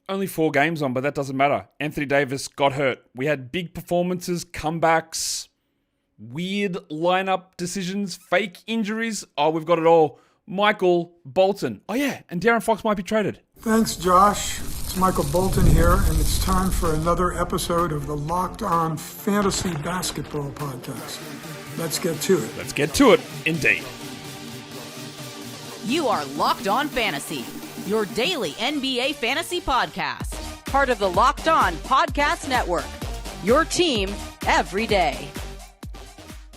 Only 4 games on, but that doesn't matter. Anthony Davis got hurt. We had big performances, comebacks, weird lineup decisions, fake injuries. Oh, we've got it all. Michael Bolton. Oh yeah, and Darren Fox might be traded. Thanks, Josh. It's Michael Bolton here, and it's time for another episode of the Locked On Fantasy Basketball Podcast. Let's get to it. Let's get to it, indeed. You are Locked On Fantasy, your daily NBA fantasy podcast. Part of the Locked On Podcast Network, your team every day.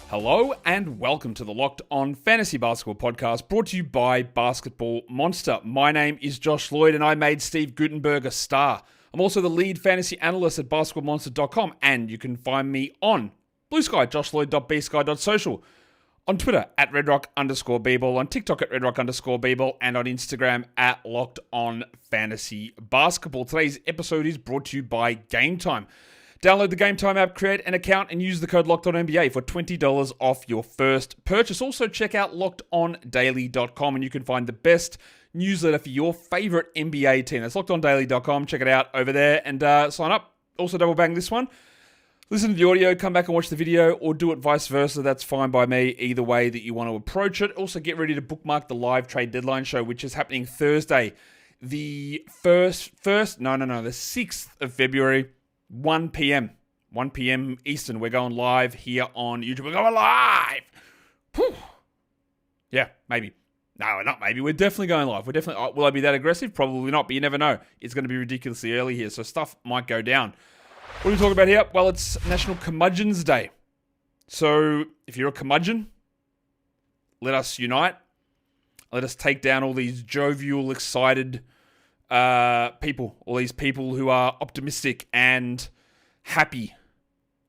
Hello and welcome to the Locked On Fantasy Basketball Podcast, brought to you by Basketball Monster. My name is Josh Lloyd and I made Steve Gutenberg a star. I'm also the lead fantasy analyst at basketballmonster.com, and you can find me on Blue Sky, joshloyd.bsky.social, on Twitter at redrock_bball, on TikTok at redrock_bball, and on Instagram at Locked On Fantasy Basketball. Today's episode is brought to you by Game Time. Download the Game Time app, create an account, and use the code LOCKEDONNBA for $20 off your first purchase. Also, check out LockedOnDaily.com, and you can find the best newsletter for your favorite NBA team. That's LockedOnDaily.com. Check it out over there and sign up. Also, double bang this one. Listen to the audio, come back and watch the video, or do it vice versa. That's fine by me, either way that you want to approach it. Also, get ready to bookmark the live trade deadline show, which is happening Thursday, the 6th of February. 1 p.m. 1 p.m. Eastern. We're going live here on YouTube. We're going live! Whew. Yeah, maybe. No, not maybe. We're definitely going live. Will I be that aggressive? Probably not, but you never know. It's going to be ridiculously early here, so stuff might go down. What are we talking about here? Well, it's National Curmudgeon's Day. So, if you're a curmudgeon, let us unite. Let us take down all these jovial, excited people, all these people who are optimistic and happy.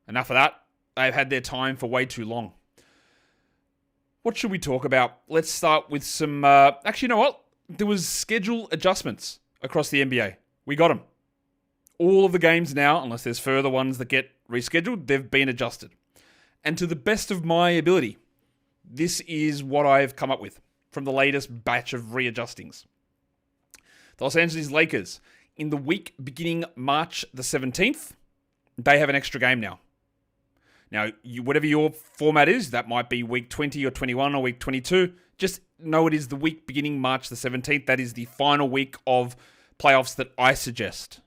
Enough of that. They've had their time for way too long. What should we talk about? Let's start with some, actually, you know what? There was schedule adjustments across the NBA. We got them. All of the games now, unless there's further ones that get rescheduled, they've been adjusted. And to the best of my ability, this is what I've come up with from the latest batch of readjustings. The Los Angeles Lakers, in the week beginning March the 17th, they have an extra game now. Now, whatever your format is, that might be week 20 or 21 or week 22, just know it is the week beginning March the 17th. That is the final week of playoffs that I suggest.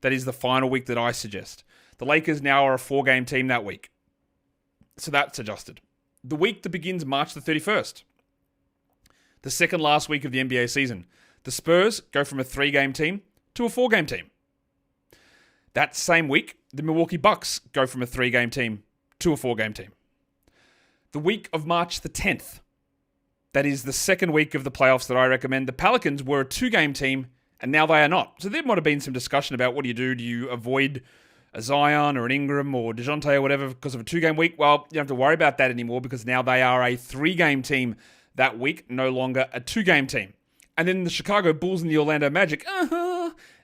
That is the final week that I suggest. The Lakers now are a 4-game team that week. So that's adjusted. The week that begins March the 31st, the second last week of the NBA season, the Spurs go from a 3-game team to a 4-game team. That same week, the Milwaukee Bucks go from a 3-game team to a 4-game team. The week of March the 10th, that is the second week of the playoffs that I recommend, the Pelicans were a 2-game team, and now they are not. So there might have been some discussion about what do you do? Do you avoid a Zion or an Ingram or DeJounte or whatever because of a 2-game week? Well, you don't have to worry about that anymore because now they are a 3-game team that week, no longer a 2-game team. And then the Chicago Bulls and the Orlando Magic,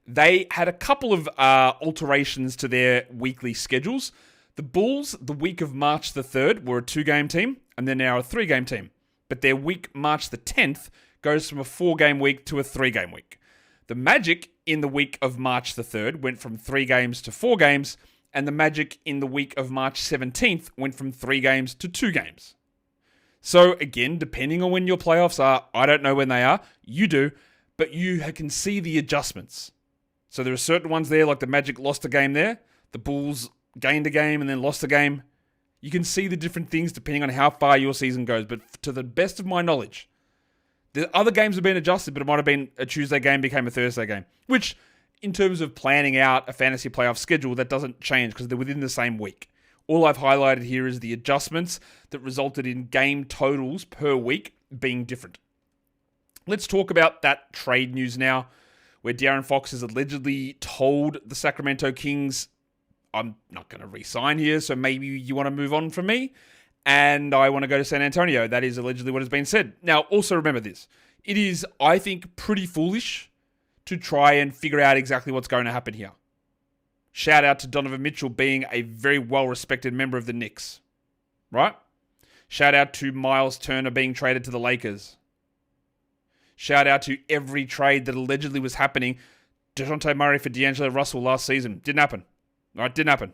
they had a couple of alterations to their weekly schedules. The Bulls, the week of March the 3rd, were a 2-game team, and they're now a 3-game team. But their week, March the 10th, goes from a 4-game week to a 3-game week. The Magic, in the week of March the 3rd, went from 3 games to 4 games, and the Magic, in the week of March 17th, went from 3 games to 2 games. So, again, depending on when your playoffs are, I don't know when they are, you do, but you can see the adjustments. So there are certain ones there, like the Magic lost a game there, the Bulls gained a game and then lost a game. You can see the different things depending on how far your season goes, but to the best of my knowledge, the other games have been adjusted, but it might have been a Tuesday game became a Thursday game, which, in terms of planning out a fantasy playoff schedule, that doesn't change because they're within the same week. All I've highlighted here is the adjustments that resulted in game totals per week being different. Let's talk about that trade news now, where Darren Fox has allegedly told the Sacramento Kings, I'm not going to re-sign here, so maybe you want to move on from me, and I want to go to San Antonio. That is allegedly what has been said. Now, also remember this. It is, I think, pretty foolish to try and figure out exactly what's going to happen here. Shout out to Donovan Mitchell being a very well-respected member of the Knicks, right? Shout out to Miles Turner being traded to the Lakers. Shout out to every trade that allegedly was happening DeJounte Murray for D'Angelo Russell last season. Didn't happen. All right, didn't happen.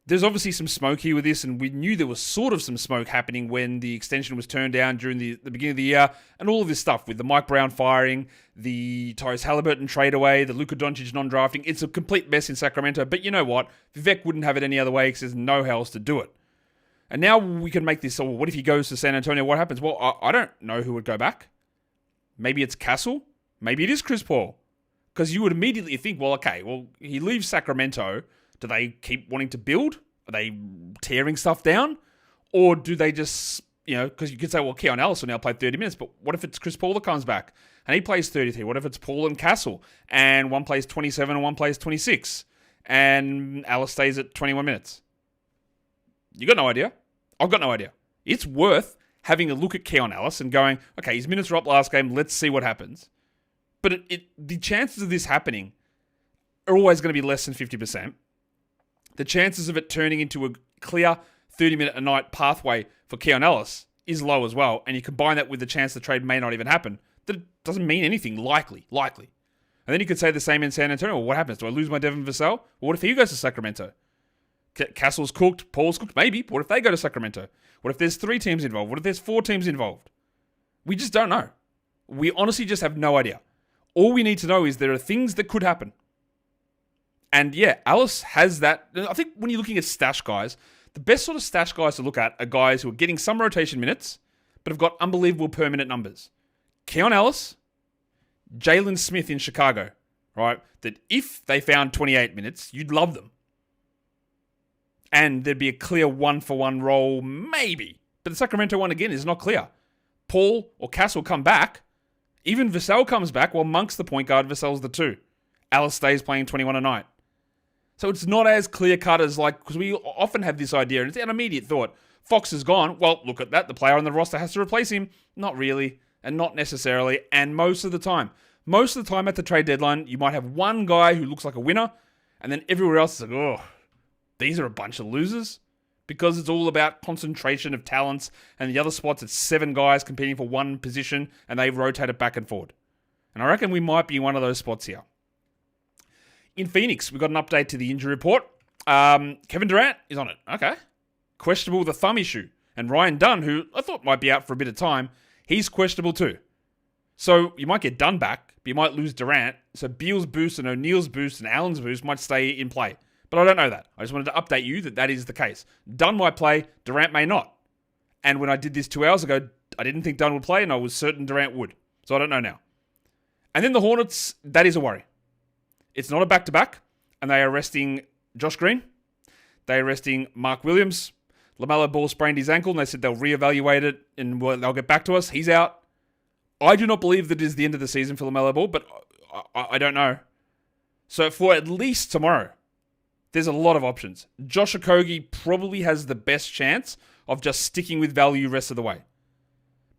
There's obviously some smoke here with this, and we knew there was sort of some smoke happening when the extension was turned down during the beginning of the year, and all of this stuff with the Mike Brown firing, the Tyrese Halliburton trade away, the Luka Doncic non-drafting. It's a complete mess in Sacramento, but you know what? Vivek wouldn't have it any other way because there's no how else to do it. And now we can make this, what if he goes to San Antonio? What happens? Well, I don't know who would go back. Maybe it's Castle. Maybe it is Chris Paul. Because you would immediately think, well, okay, well, he leaves Sacramento. Do they keep wanting to build? Are they tearing stuff down? Or do they just, because you could say, well, Keon Ellis will now play 30 minutes, but what if it's Chris Paul that comes back and he plays 33? What if it's Paul and Castle and one plays 27 and one plays 26 and Ellis stays at 21 minutes? You got no idea. I've got no idea. It's worth having a look at Keon Ellis and going, okay, his minutes are up last game, let's see what happens. But the chances of this happening are always going to be less than 50%. The chances of it turning into a clear 30-minute-a-night pathway for Keon Ellis is low as well. And you combine that with the chance the trade may not even happen. That doesn't mean anything. Likely. And then you could say the same in San Antonio. Well, what happens? Do I lose my Devin Vassell? Well, what if he goes to Sacramento? Castle's cooked. Paul's cooked. Maybe. But what if they go to Sacramento? What if there's 3 teams involved? What if there's 4 teams involved? We just don't know. We honestly just have no idea. All we need to know is there are things that could happen. And yeah, Ellis has that. I think when you're looking at stash guys, the best sort of stash guys to look at are guys who are getting some rotation minutes, but have got unbelievable permanent numbers. Keon Ellis, Jalen Smith in Chicago, right? That if they found 28 minutes, you'd love them. And there'd be a clear 1-for-1 role, maybe. But the Sacramento one, again, is not clear. Paul or Castle come back. Even Vassell comes back, while Monk's the point guard, Vassell's the 2. Ellis stays playing 21 a night. So it's not as clear-cut as because we often have this idea, and it's an immediate thought. Fox is gone. Well, look at that. The player on the roster has to replace him. Not really, and not necessarily, and most of the time. Most of the time at the trade deadline, you might have one guy who looks like a winner, and then everywhere else is like, oh, these are a bunch of losers. Because it's all about concentration of talents, and the other spots, it's 7 guys competing for one position, and they rotate it back and forward. And I reckon we might be in one of those spots here. In Phoenix, we got an update to the injury report. Kevin Durant is on it. Okay. Questionable with a thumb issue. And Ryan Dunn, who I thought might be out for a bit of time, he's questionable too. So you might get Dunn back, but you might lose Durant. So Beal's boost and O'Neal's boost and Allen's boost might stay in play. But I don't know that. I just wanted to update you that is the case. Dunn might play, Durant may not. And when I did this 2 hours ago, I didn't think Dunn would play, and I was certain Durant would. So I don't know now. And then the Hornets, that is a worry. It's not a back-to-back, and they are resting Josh Green. They are resting Mark Williams. LaMelo Ball sprained his ankle, and they said they'll reevaluate it, and they'll get back to us. He's out. I do not believe that it is the end of the season for LaMelo Ball, but I don't know. So for at least tomorrow, there's a lot of options. Josh Okogie probably has the best chance of just sticking with value rest of the way.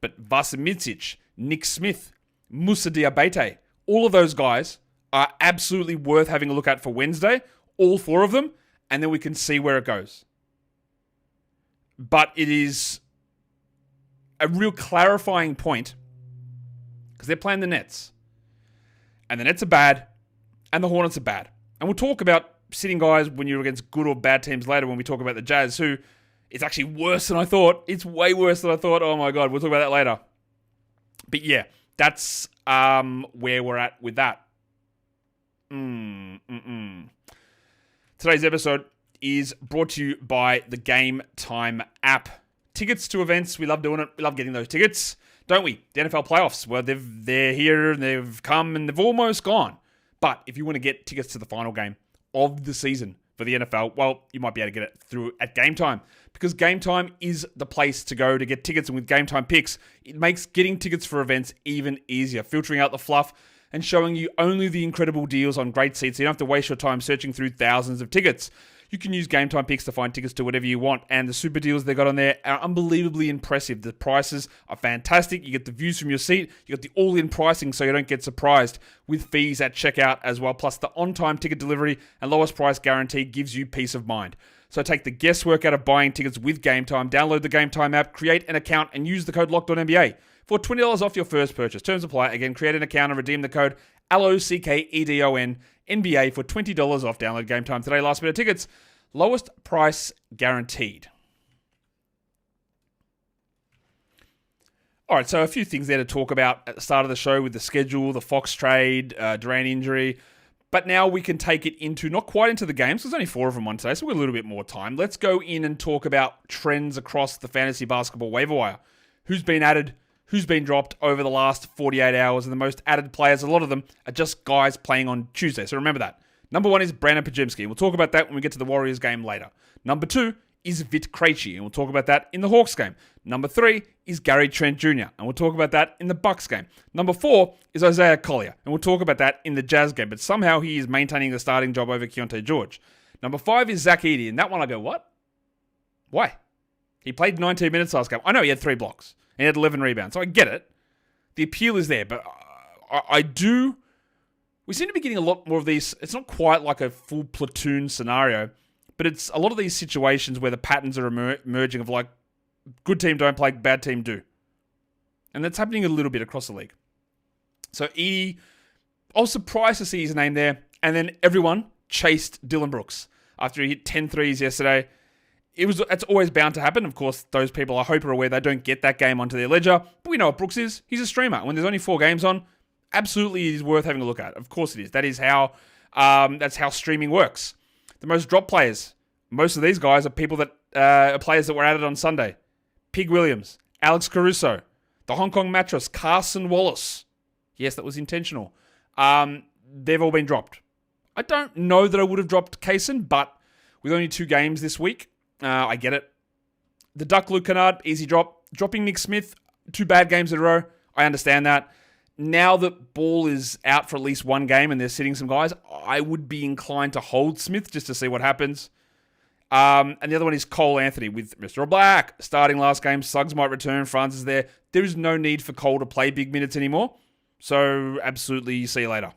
But Vasa Micic, Nick Smith, Moussa Diabate, all of those guys are absolutely worth having a look at for Wednesday, all 4 of them, and then we can see where it goes. But it is a real clarifying point because they're playing the Nets. And the Nets are bad, and the Hornets are bad. And we'll talk about sitting guys when you're against good or bad teams later when we talk about the Jazz, who it's actually worse than I thought. It's way worse than I thought. Oh my God, we'll talk about that later. But yeah, that's where we're at with that. Today's episode is brought to you by the Game Time app. Tickets to events, we love doing it. We love getting those tickets, don't we? The NFL playoffs, well, they're here and they've come and they've almost gone. But if you want to get tickets to the final game of the season for the NFL, well, you might be able to get it through at Game Time, because Game Time is the place to go to get tickets. And with Game Time picks, it makes getting tickets for events even easier, filtering out the fluff and showing you only the incredible deals on great seats, so you don't have to waste your time searching through thousands of tickets. You can use Game Time picks to find tickets to whatever you want, and the super deals they got on there are unbelievably impressive. The prices are fantastic. You get the views from your seat. You got the all-in pricing, so you don't get surprised with fees at checkout as well. Plus, the on-time ticket delivery and lowest price guarantee gives you peace of mind. So take the guesswork out of buying tickets with Game Time. Download the Game Time app, create an account, and use the code LOCKEDONNBA for $20 off your first purchase. Terms apply. Again, create an account and redeem the code LOCKEDON NBA for $20 off. Download Game Time today. Last minute tickets. Lowest price guaranteed. All right, so a few things there to talk about at the start of the show with the schedule, the Fox trade, Durant injury. But now we can take it into, not quite into the games, because there's only 4 of them on today, so we've got a little bit more time. Let's go in and talk about trends across the fantasy basketball waiver wire. Who's been added, who's been dropped over the last 48 hours, and the most added players, a lot of them are just guys playing on Tuesday, so remember that. Number 1 is Brandon Pajemski. We'll talk about that when we get to the Warriors game later. Number 2 is Vit Krejci, and we'll talk about that in the Hawks game. Number 3 is Gary Trent Jr., and we'll talk about that in the Bucks game. Number 4 is Isaiah Collier, and we'll talk about that in the Jazz game, but somehow he is maintaining the starting job over Keontae George. Number 5 is Zach Edey, and that one I go, what? Why? He played 19 minutes last game. I know he had 3 blocks, and he had 11 rebounds, so I get it. The appeal is there, but we seem to be getting a lot more of these. It's not quite like a full platoon scenario, but it's a lot of these situations where the patterns are emerging of like, good team don't play, bad team do. And that's happening a little bit across the league. So Edey, I was surprised to see his name there. And then everyone chased Dylan Brooks after he hit 10 threes yesterday. That's always bound to happen. Of course, those people I hope are aware they don't get that game onto their ledger. But we know what Brooks is. He's a streamer. When there's only 4 games on, absolutely it is worth having a look at. Of course it is. That's how streaming works. The most drop players, most of these guys are people that are players that were added on Sunday. Pig Williams, Alex Caruso, the Hong Kong Mattress, Carson Wallace. Yes, that was intentional. They've all been dropped. I don't know that I would have dropped Kaysen, but with only 2 games this week, I get it. The Duck Luke Kennard, easy drop. Dropping Nick Smith, 2 bad games in a row. I understand that. Now that Ball is out for at least 1 game and they're sitting some guys, I would be inclined to hold Smith just to see what happens. And the other one is Cole Anthony with Mr. Black. Starting last game, Suggs might return, Franz is there. There is no need for Cole to play big minutes anymore. So absolutely, see you later.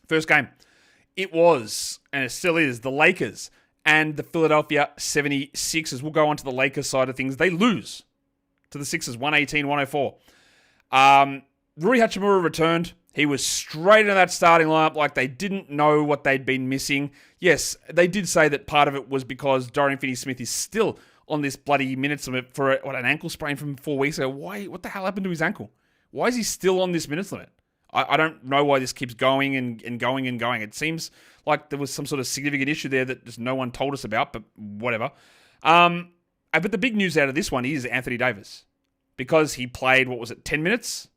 First game. It was, and it still is, the Lakers and the Philadelphia 76ers. We'll go on to the Lakers side of things. They lose to the Sixers, 118-104. Rui Hachimura returned. He was straight into that starting lineup like they didn't know what they'd been missing. Yes, they did say that part of it was because Dorian Finney-Smith is still on this bloody minutes limit for an ankle sprain from 4 weeks ago. Why? What the hell happened to his ankle? Why is he still on this minutes limit? I don't know why this keeps going and going and going. It seems like there was some sort of significant issue there that just no one told us about, but whatever. But the big news out of this one is Anthony Davis. Because he played, 10 minutes?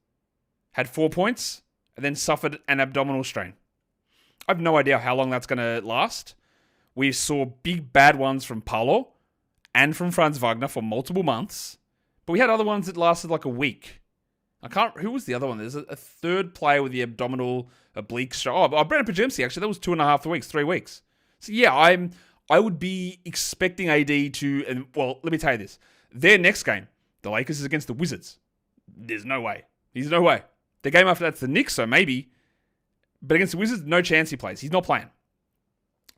Had 4 points, and then suffered an abdominal strain. I have no idea how long that's going to last. We saw big bad ones from Paolo and from Franz Wagner for multiple months, but we had other ones that lasted like a week. Who was the other one? There's a third player with the abdominal oblique strain. Brandon Pajemski, actually, that was 2.5 weeks, 3 weeks. So yeah, I would be expecting AD to, let me tell you this. Their next game, the Lakers, is against the Wizards. There's no way. There's no way. The game after that's the Knicks, so maybe. But against the Wizards, no chance he plays. He's not playing.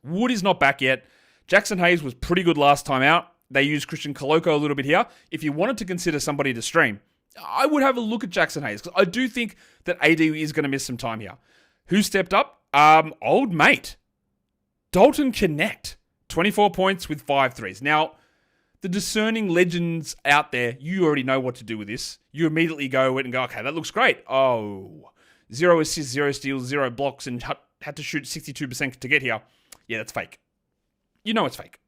Wood is not back yet. Jackson Hayes was pretty good last time out. They used Christian Koloko a little bit here. If you wanted to consider somebody to stream, I would have a look at Jackson Hayes, because I do think that AD is going to miss some time here. Who stepped up? Old mate. Dalton Connect. 24 points with 5 threes. Now, the discerning legends out there, you already know what to do with this. You immediately go and go, okay, that looks great. 0 assists, 0 steals, 0 blocks, and had to shoot 62% to get here. Yeah, that's fake. You know it's fake.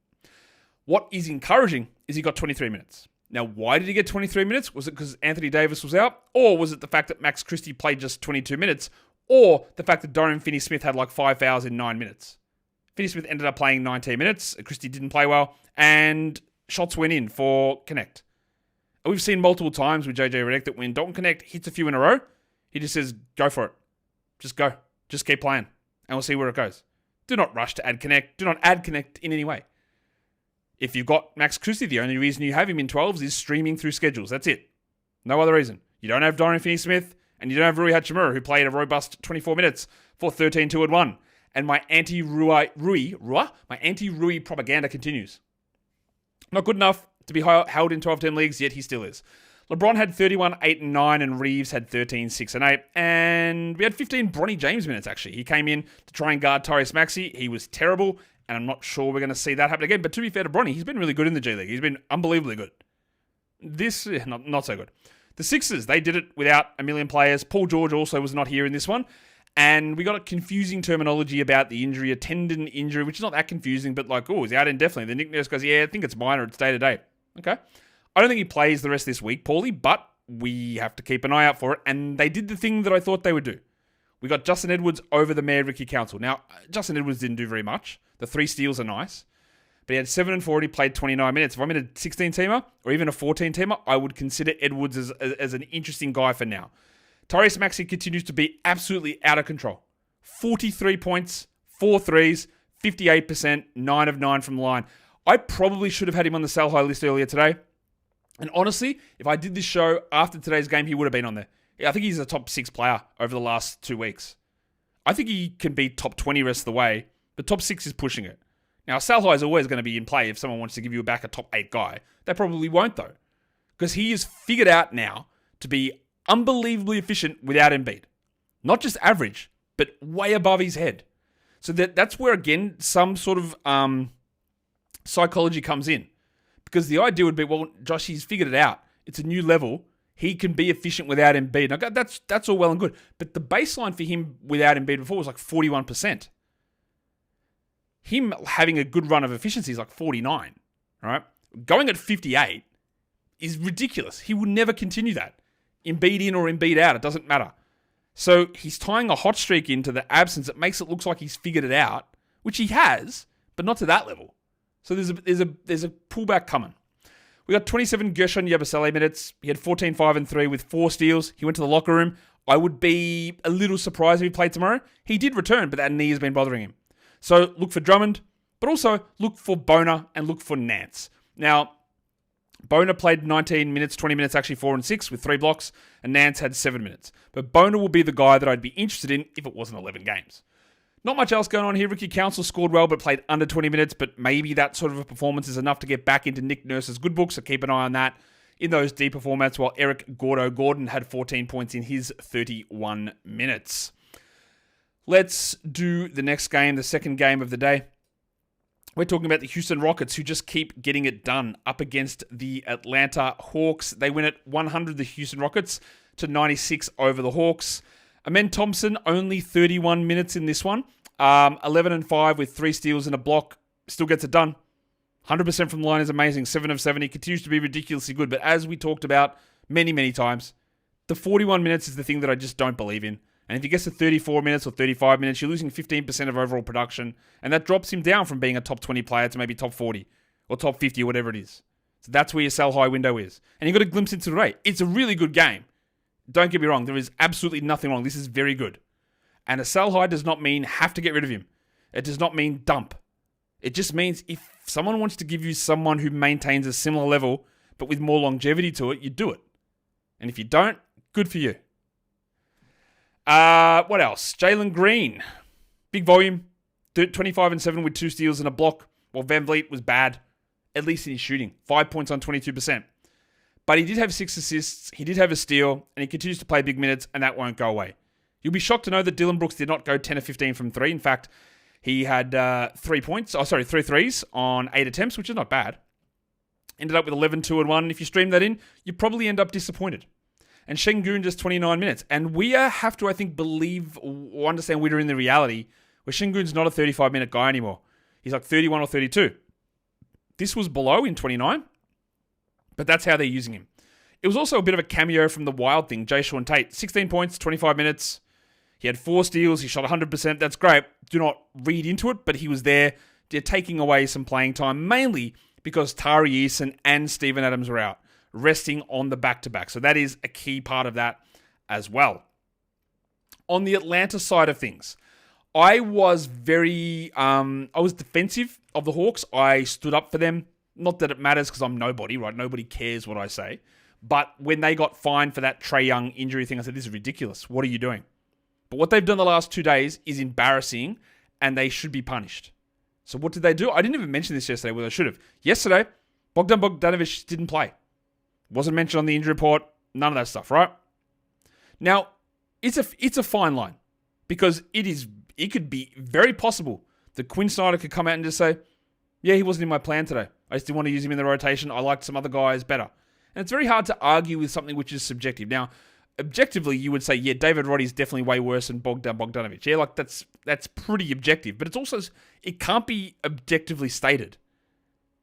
What is encouraging is he got 23 minutes. Now, why did he get 23 minutes? Was it because Anthony Davis was out? Or was it the fact that Max Christie played just 22 minutes? Or the fact that Dorian Finney-Smith had like 5 fouls in 9 minutes? Finney-Smith ended up playing 19 minutes. Christie didn't play well. And shots went in for Connect. And we've seen multiple times with JJ Redick that when Dalton Connect hits a few in a row, he just says, go for it. Just go. Just keep playing. And we'll see where it goes. Do not rush to add Connect. Do not add Connect in any way. If you've got Max Christie, the only reason you have him in 12s is streaming through schedules. That's it. No other reason. You don't have Dorian Finney-Smith, and you don't have Rui Hachimura, who played a robust 24 minutes for 13-2-1. And my anti-Rui propaganda continues. Not good enough to be held in 12-team leagues, yet he still is. LeBron had 31, 8, and 9, and Reeves had 13, 6, and 8. And we had 15 Bronny James minutes, actually. He came in to try and guard Tyrese Maxey. He was terrible, and I'm not sure we're going to see that happen again. But to be fair to Bronny, he's been really good in the G League. He's been unbelievably good. This, not so good. The Sixers, they did it without a million players. Paul George also was not here in this one. And we got a confusing terminology about the injury, a tendon injury, which is not that confusing, but like, oh, he's out indefinitely. The Nick Nurse goes, yeah, I think it's minor. It's day-to-day. Okay. I don't think he plays the rest of this week, Paulie, but we have to keep an eye out for it. And they did the thing that I thought they would do. We got Justin Edwards over the Mayor Ricky Council. Now, Justin Edwards didn't do very much. The 3 steals are nice. But he had 7 and 4 and he played 29 minutes. If I'm in a 16-teamer or even a 14-teamer, I would consider Edwards as an interesting guy for now. Tyrese Maxey continues to be absolutely out of control. 43 points, 4 threes, 58%, 9 of 9 from the line. I probably should have had him on the sell high list earlier today. And honestly, if I did this show after today's game, he would have been on there. I think he's a top 6 player over the last 2 weeks. I think he can be top 20 rest of the way, but top 6 is pushing it. Now, sell high is always going to be in play if someone wants to give you back a top 8 guy. They probably won't, though, because he is figured out now to be unbelievably efficient without Embiid. Not just average, but way above his head. So that's where, again, some sort of psychology comes in. Because the idea would be, well, Josh, he's figured it out. It's a new level. He can be efficient without Embiid. Now, that's all well and good. But the baseline for him without Embiid before was like 41%. Him having a good run of efficiency is like 49, right? Going at 58 is ridiculous. He will never continue that. Embiid in or Embiid out, it doesn't matter. So he's tying a hot streak into the absence. It makes it look like he's figured it out, which he has, but not to that level. So there's a pullback coming. We got 27 Gershon Yabusele minutes. He had 14, 5, and 3 with 4 steals. He went to the locker room. I would be a little surprised if he played tomorrow. He did return, but that knee has been bothering him. So look for Drummond, but also look for Boner and look for Nance. Now, Boner played 19 minutes, 20 minutes, actually 4 and 6 with 3 blocks, and Nance had 7 minutes. But Boner will be the guy that I'd be interested in if it wasn't 11 games. Not much else going on here. Ricky Council scored well, but played under 20 minutes, but maybe that sort of a performance is enough to get back into Nick Nurse's good books, so keep an eye on that in those deeper formats, while Eric Gordon had 14 points in his 31 minutes. Let's do the next game, the second game of the day. We're talking about the Houston Rockets, who just keep getting it done up against the Atlanta Hawks. They win at 100, the Houston Rockets, to 96 over the Hawks. Amen Thompson, only 31 minutes in this one. 11 and 5 with 3 steals and a block. Still gets it done. 100% from the line is amazing. 7 of 7. He continues to be ridiculously good. But as we talked about many, many times, the 41 minutes is the thing that I just don't believe in. And if he gets to 34 minutes or 35 minutes, you're losing 15% of overall production. And that drops him down from being a top 20 player to maybe top 40 or top 50 or whatever it is. So that's where your sell high window is. And you got a glimpse into today. It's a really good game. Don't get me wrong. There is absolutely nothing wrong. This is very good. And a sell high does not mean have to get rid of him. It does not mean dump. It just means if someone wants to give you someone who maintains a similar level, but with more longevity to it, you do it. And if you don't, good for you. What else? Jalen Green. Big volume. 25 and 7 with 2 steals and a block. While Van Vliet was bad, at least in his shooting. 5 points on 22%. But he did have 6 assists. He did have a steal. And he continues to play big minutes. And that won't go away. You'll be shocked to know that Dylan Brooks did not go 10 or 15 from 3. In fact, he had 3 threes on 8 attempts, which is not bad. Ended up with 11, 2, and 1. If you stream that in, you probably end up disappointed. And Şengün just 29 minutes. And we have to, I think, believe or understand we're in the reality where Şengün's not a 35-minute guy anymore. He's like 31 or 32. This was below in 29, but that's how they're using him. It was also a bit of a cameo from the Wild thing, Jae'Sean Tate. 16 points, 25 minutes. He had 4 steals. He shot 100%. That's great. Do not read into it, but he was there. They're taking away some playing time, mainly because Tari Eason and Steven Adams were out, resting on the back-to-back. So that is a key part of that as well. On the Atlanta side of things, I was defensive of the Hawks. I stood up for them. Not that it matters because I'm nobody, right? Nobody cares what I say. But when they got fined for that Trae Young injury thing, I said, this is ridiculous. What are you doing? But what they've done the last 2 days is embarrassing, and they should be punished. So what did they do? I didn't even mention this yesterday, whether I should have. Yesterday, Bogdan Bogdanović didn't play. Wasn't mentioned on the injury report. None of that stuff, right? Now, it's a fine line because it could be very possible that Quinn Snyder could come out and just say, yeah, he wasn't in my plan today. I just didn't want to use him in the rotation. I liked some other guys better. And it's very hard to argue with something which is subjective. Now, objectively, you would say, yeah, David Roddy's definitely way worse than Bogdanovic. Yeah, like that's pretty objective. But it's also, it can't be objectively stated.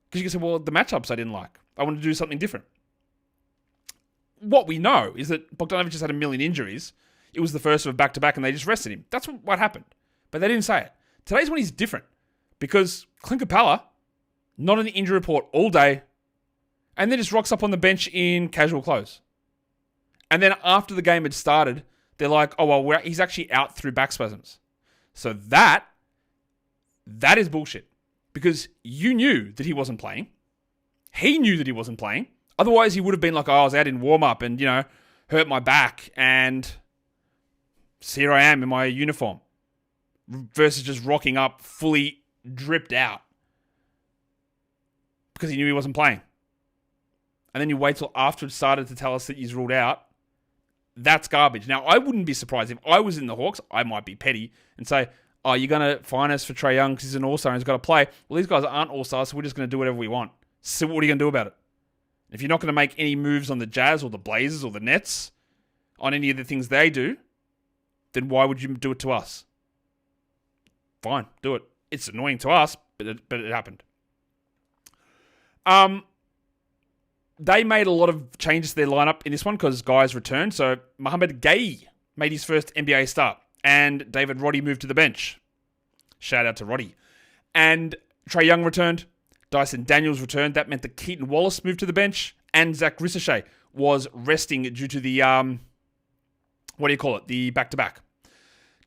Because you can say, well, the matchups I didn't like. I wanted to do something different. What we know is that Bogdanovic has had a million injuries. It was the first of a back-to-back and they just rested him. That's what happened. But they didn't say it. Today's one is different. Because Clint Capella, not on the injury report all day, and then just rocks up on the bench in casual clothes. And then after the game had started, they're like, oh, well, he's actually out through back spasms. So that is bullshit. Because you knew that he wasn't playing. He knew that he wasn't playing. Otherwise, he would have been like, oh, I was out in warm-up and, hurt my back. And here I am in my uniform. Versus just rocking up fully dripped out. Because he knew he wasn't playing. And then you wait till after it started to tell us that he's ruled out. That's garbage. Now, I wouldn't be surprised if I was in the Hawks. I might be petty and say, oh, you're going to fine us for Trae Young because he's an all-star and he's got to play. Well, these guys aren't all-stars, so we're just going to do whatever we want. So what are you going to do about it? If you're not going to make any moves on the Jazz or the Blazers or the Nets on any of the things they do, then why would you do it to us? Fine, do it. It's annoying to us, but it happened. They made a lot of changes to their lineup in this one because guys returned. So Mohamed Gay made his first NBA start. And David Roddy moved to the bench. Shout out to Roddy. And Trae Young returned. Dyson Daniels returned. That meant that Keaton Wallace moved to the bench. And Zach Ricochet was resting due to the, the back-to-back.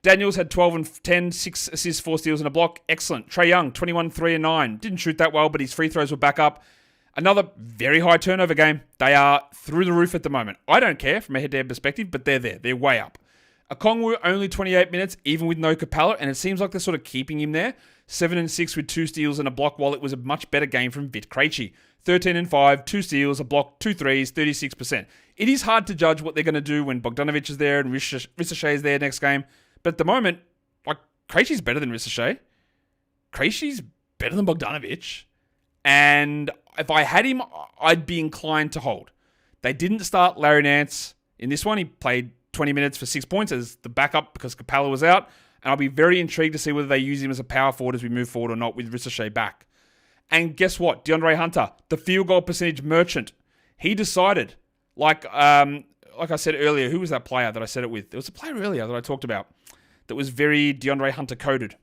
Daniels had 12 and 10, 6 assists, 4 steals, and a block. Excellent. Trae Young, 21, 3 and 9. Didn't shoot that well, but his free throws were back up. Another very high turnover game. They are through the roof at the moment. I don't care from a head-to-head perspective, but they're there. They're way up. Okongwu, only 28 minutes, even with no Capella, and it seems like they're sort of keeping him there. 7 and 6 with 2 steals and a block, while it was a much better game from Vit Krejci. 13 and 5, 2 steals, a block, 2 threes, 36%. It is hard to judge what they're going to do when Bogdanovic is there and Ricochet is there next game. But at the moment, Krejci's better than Ricochet. Krejci's better than Bogdanovic. And if I had him, I'd be inclined to hold. They didn't start Larry Nance in this one. He played 20 minutes for 6 points as the backup because Capella was out. And I'll be very intrigued to see whether they use him as a power forward as we move forward or not with Ricochet back. And guess what? DeAndre Hunter, the field goal percentage merchant. He decided, like I said earlier, who was that player that I said it with? There was a player earlier that I talked about that was very DeAndre Hunter coded.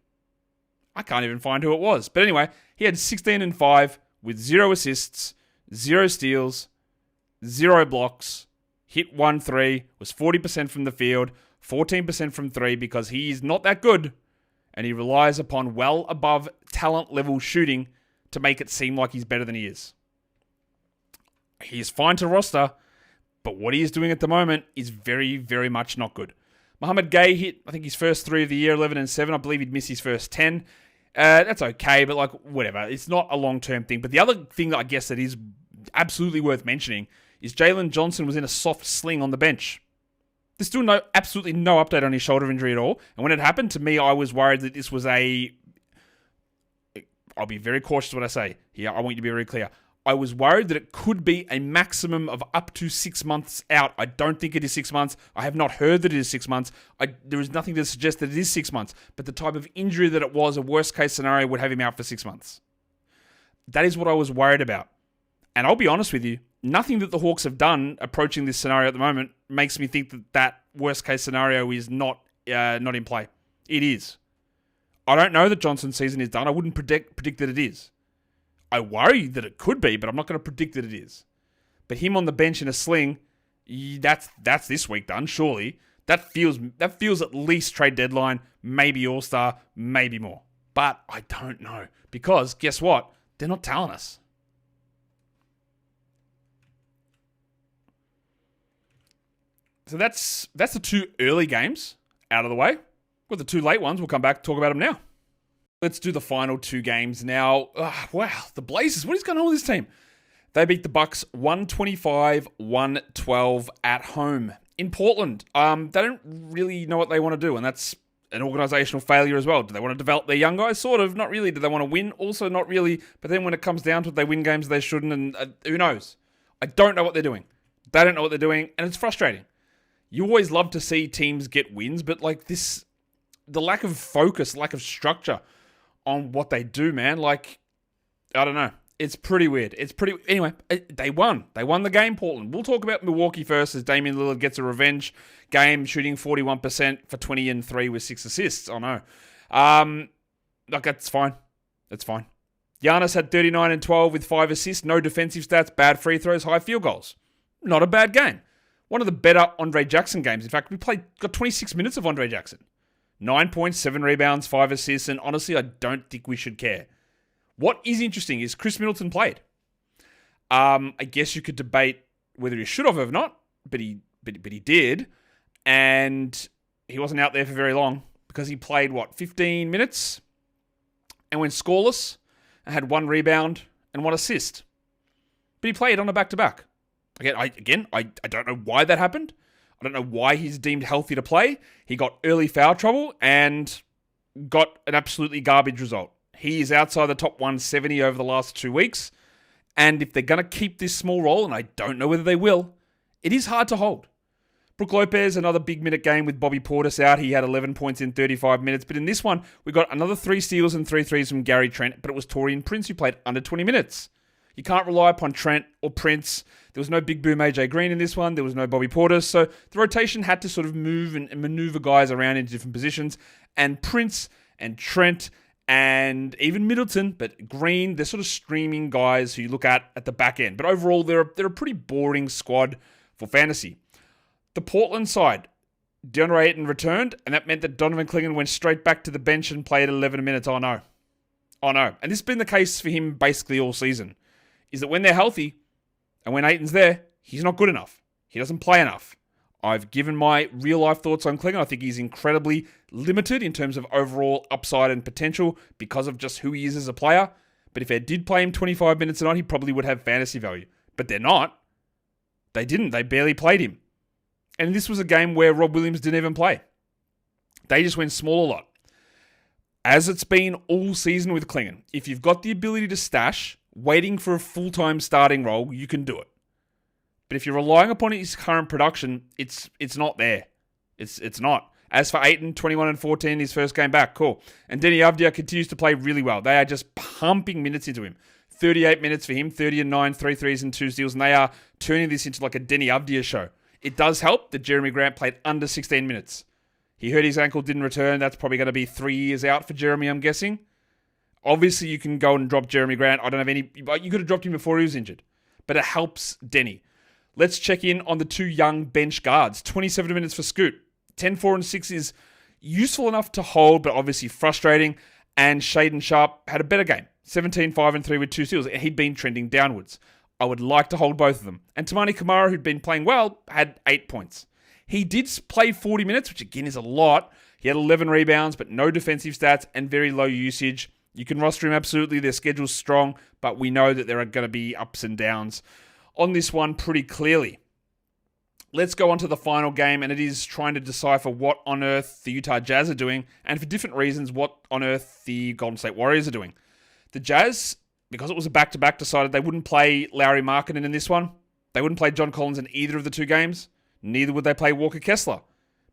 I can't even find who it was. But anyway, he had 16 and 5 with 0 assists, 0 steals, 0 blocks, hit 1 3, was 40% from the field, 14% from 3 because he is not that good and he relies upon well above talent level shooting to make it seem like he's better than he is. He is fine to roster, but what he is doing at the moment is very, very much not good. Mohamed Gay hit, I think, his first 3 of the year, 11 and 7. I believe he'd missed his first 10. That's okay, but whatever. It's not a long-term thing. But the other thing that I guess that is absolutely worth mentioning is Jalen Johnson was in a soft sling on the bench. There's still absolutely no update on his shoulder injury at all. And when it happened to me, I was worried that this was I'll be very cautious what I say here. I want you to be very clear. I was worried that it could be a maximum of up to 6 months out. I don't think it is 6 months. I have not heard that it is 6 months. There is nothing to suggest that it is 6 months. But the type of injury that it was, a worst case scenario, would have him out for 6 months. That is what I was worried about. And I'll be honest with you, nothing that the Hawks have done approaching this scenario at the moment makes me think that worst case scenario is not in play. It is. I don't know that Johnson's season is done. I wouldn't predict that it is. I worry that it could be, but I'm not going to predict that it is. But him on the bench in a sling, that's this week done, surely. That feels at least trade deadline, maybe All-Star, maybe more. But I don't know. Because, guess what? They're not telling us. So that's the 2 early games out of the way. Well, the 2 late ones, we'll come back and talk about them now. Let's do the final 2 games now. Wow, the Blazers. What is going on with this team? They beat the Bucks 125-112 at home in Portland. They don't really know what they want to do, and that's an organizational failure as well. Do they want to develop their young guys? Sort of. Not really. Do they want to win? Also not really. But then when it comes down to it, they win games they shouldn't, and who knows? I don't know what they're doing. They don't know what they're doing, and it's frustrating. You always love to see teams get wins, but like this, the lack of focus, lack of structure on what they do, man. Like, I don't know. It's pretty weird. Anyway, they won. They won the game, Portland. We'll talk about Milwaukee first as Damian Lillard gets a revenge game, shooting 41% for 20-3 with 6 assists. Oh, no. Look, that's fine. That's fine. Giannis had 39-12 with 5 assists, no defensive stats, bad free throws, high field goals. Not a bad game. One of the better Andre Jackson games. In fact, got 26 minutes of Andre Jackson. 9 points, 7 rebounds, 5 assists, and honestly, I don't think we should care. What is interesting is Chris Middleton played. I guess you could debate whether he should have or not, but he did, and he wasn't out there for very long because he played 15 minutes and went scoreless and had 1 rebound and 1 assist. But he played on a back-to-back. I don't know why that happened. I don't know why he's deemed healthy to play. He got early foul trouble and got an absolutely garbage result. He is outside the top 170 over the last 2 weeks. And if they're going to keep this small role, and I don't know whether they will, it is hard to hold. Brook Lopez, another big minute game with Bobby Portis out. He had 11 points in 35 minutes. But in this one, we got another 3 steals and 3 threes from Gary Trent. But it was Taurean Prince who played under 20 minutes. You can't rely upon Trent or Prince. There was no big boom AJ Green in this one. There was no Bobby Portis. So the rotation had to sort of move and maneuver guys around into different positions. And Prince and Trent and even Middleton, but Green, they're sort of streaming guys who you look at the back end. But overall, they're a pretty boring squad for fantasy. The Portland side, DeAndre Ayton returned, and that meant that Donovan Clingan went straight back to the bench and played 11 minutes. Oh no. And this has been the case for him basically all season, is that when they're healthy and when Ayton's there, he's not good enough. He doesn't play enough. I've given my real-life thoughts on Clingan. I think he's incredibly limited in terms of overall upside and potential because of just who he is as a player. But if they did play him 25 minutes a night, he probably would have fantasy value. But they're not. They didn't. They barely played him. And this was a game where Rob Williams didn't even play. They just went small a lot. As it's been all season with Clingan, if you've got the ability to stash, waiting for a full-time starting role, you can do it. But if you're relying upon his current production, it's not there. It's not. As for Ayton, 21-14, his first game back. Cool. And Denny Avdia continues to play really well. They are just pumping minutes into him. 38 minutes for him, 30-9, 3 threes and 2 steals. And they are turning this into like a Denny Avdia show. It does help that Jeremy Grant played under 16 minutes. He hurt his ankle, didn't return. That's probably going to be 3 years out for Jeremy, I'm guessing. Obviously, you can go and drop Jeremy Grant. I don't have any... You could have dropped him before he was injured. But it helps Denny. Let's check in on the 2 young bench guards. 27 minutes for Scoot. 10, 4, and 6 is useful enough to hold, but obviously frustrating. And Shaden Sharp had a better game. 17, 5, and 3 with 2 steals. And he'd been trending downwards. I would like to hold both of them. And Tamani Kamara, who'd been playing well, had 8 points. He did play 40 minutes, which again is a lot. He had 11 rebounds, but no defensive stats and very low usage. You can roster him absolutely. Their schedule's strong, but we know that there are going to be ups and downs on this one pretty clearly. Let's go on to the final game, and it is trying to decipher what on earth the Utah Jazz are doing, and for different reasons, what on earth the Golden State Warriors are doing. The Jazz, because it was a back-to-back, decided they wouldn't play Lauri Markkanen in this one. They wouldn't play John Collins in either of the 2 games. Neither would they play Walker Kessler.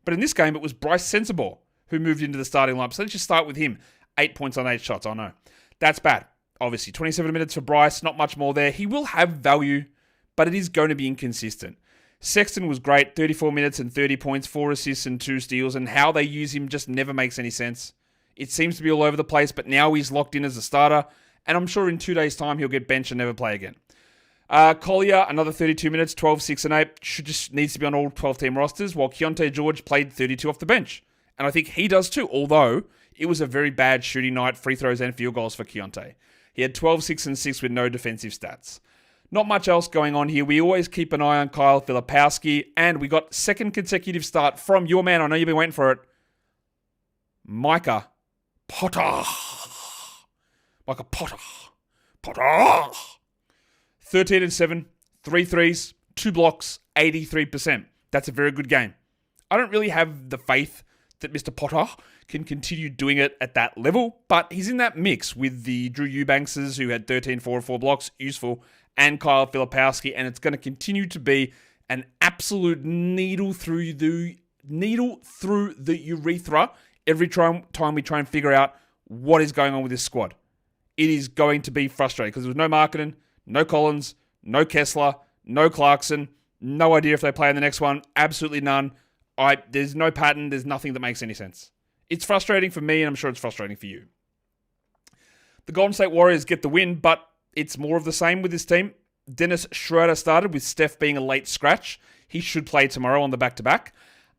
But in this game, it was Bryce Sensabaugh who moved into the starting lineup. So let's just start with him. 8 points on 8 shots. I know. That's bad. Obviously, 27 minutes for Bryce. Not much more there. He will have value, but it is going to be inconsistent. Sexton was great. 34 minutes and 30 points, 4 assists and 2 steals. And how they use him just never makes any sense. It seems to be all over the place, but now he's locked in as a starter. And I'm sure in 2 days' time, he'll get benched and never play again. Collier, another 32 minutes, 12, 6, and 8. Just needs to be on all 12-team rosters, while Keontae George played 32 off the bench. And I think he does too, although it was a very bad shooting night, free throws and field goals for Keontae. He had 12, 6, and 6 with no defensive stats. Not much else going on here. We always keep an eye on Kyle Filipowski, and we got second consecutive start from your man. I know you've been waiting for it. Micah Potter. 13 and 7, 3 threes, 2 blocks, 83%. That's a very good game. I don't really have the faith that Mr. Potter can continue doing it at that level, but he's in that mix with the Drew Eubankses, who had 13, 4, and 4 blocks, useful, and Kyle Filipowski, and it's going to continue to be an absolute needle through the urethra every time we try and figure out what is going on with this squad. It is going to be frustrating because there was no Markkanen, no Collins, no Kessler, no Clarkson, no idea if they play in the next one, absolutely none. There's no pattern, there's nothing that makes any sense. It's frustrating for me, and I'm sure it's frustrating for you. The Golden State Warriors get the win, but it's more of the same with this team. Dennis Schroeder started with Steph being a late scratch. He should play tomorrow on the back-to-back.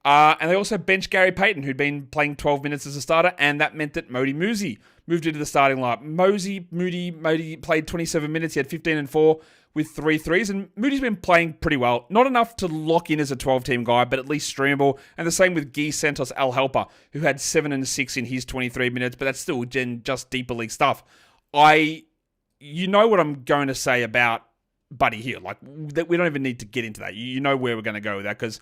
And they also benched Gary Payton, who'd been playing 12 minutes as a starter, and that meant that Modi Musi moved into the starting lineup. Modi played 27 minutes. He had 15 and 4 with 3 threes, and Moody's been playing pretty well. Not enough to lock in as a 12-team guy, but at least streamable. And the same with Guy Santos Al-Helper, who had 7 and 6 in his 23 minutes, but that's still just deeper league stuff. You know what I'm going to say about Buddy Hield. Like, we don't even need to get into that. You know where we're going to go with that, because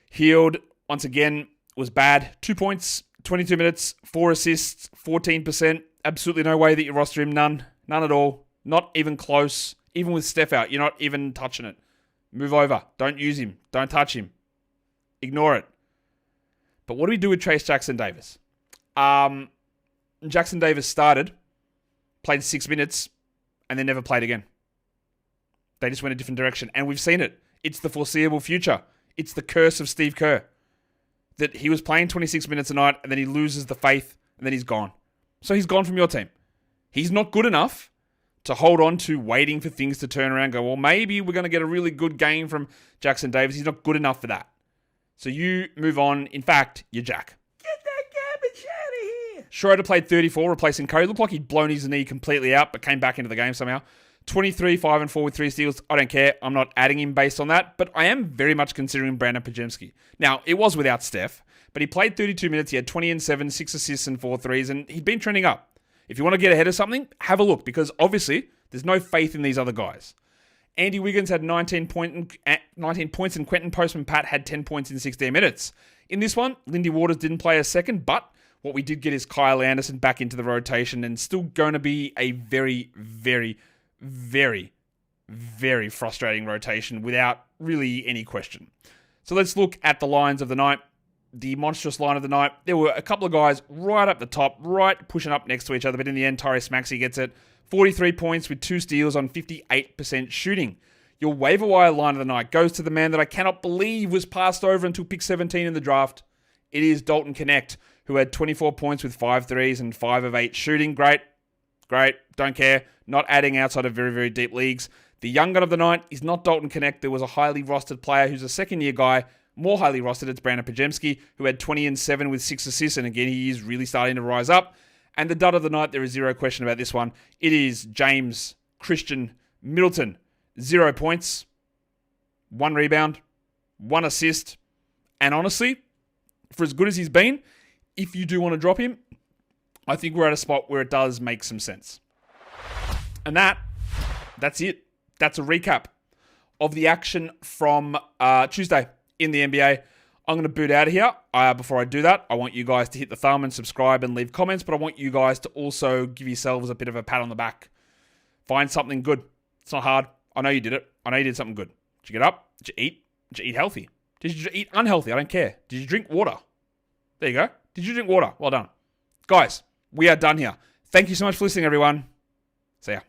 Hield, once again, was bad. 2 points, 22 minutes, 4 assists, 14%. Absolutely no way that you roster him. None at all. Not even close. Even with Steph out, you're not even touching it. Move over. Don't use him. Don't touch him. Ignore it. But what do we do with Trace Jackson-Davis? Jackson-Davis started, played 6 minutes, and then never played again. They just went a different direction. And we've seen it. It's the foreseeable future. It's the curse of Steve Kerr. That he was playing 26 minutes a night, and then he loses the faith, and then he's gone. So he's gone from your team. He's not good enough to hold on to waiting for things to turn around and go, well, maybe we're going to get a really good game from Jackson-Davis. He's not good enough for that. So you move on. In fact, you're Jack. Get that garbage out of here. Schroeder played 34, replacing Curry. Looked like he'd blown his knee completely out, but came back into the game somehow. 23, 5 and 4 with 3 steals. I don't care. I'm not adding him based on that, but I am very much considering Brandon Podziemski. Now, it was without Steph, but he played 32 minutes. He had 20 and 7, 6 assists and 4 threes, and he'd been trending up. If you want to get ahead of something, have a look, because obviously there's no faith in these other guys. Andy Wiggins had 19 points, and Quentin Postman-Pat had 10 points in 16 minutes. In this one, Lindy Waters didn't play a second, but what we did get is Kyle Anderson back into the rotation, and still going to be a very, very, very, very frustrating rotation without really any question. So let's look at the lines of the night. The monstrous line of the night. There were a couple of guys right up the top, right pushing up next to each other, but in the end, Tyrese Maxey gets it. 43 points with 2 steals on 58% shooting. Your waiver wire line of the night goes to the man that I cannot believe was passed over until pick 17 in the draft. It is Dalton Connect, who had 24 points with 5 threes and 5 of 8 shooting. Great. Don't care. Not adding outside of very, very deep leagues. The young gun of the night is not Dalton Connect. There was a highly rostered player who's a second-year guy, more highly rostered. It's Brandon Podziemski, who had 20 and 7 with 6 assists, and again, he is really starting to rise up. And the dud of the night, there is zero question about this one. It is James Christian Middleton. 0 points, 1 rebound, 1 assist. And honestly, for as good as he's been, if you do want to drop him, I think we're at a spot where it does make some sense. And that's it. That's a recap of the action from Tuesday in the NBA. I'm going to boot out of here. Before I do that, I want you guys to hit the thumb and subscribe and leave comments, but I want you guys to also give yourselves a bit of a pat on the back. Find something good. It's not hard. I know you did it. I know you did something good. Did you get up? Did you eat? Did you eat healthy? Did you eat unhealthy? I don't care. Did you drink water? There you go. Did you drink water? Well done. Guys, we are done here. Thank you so much for listening, everyone. See ya.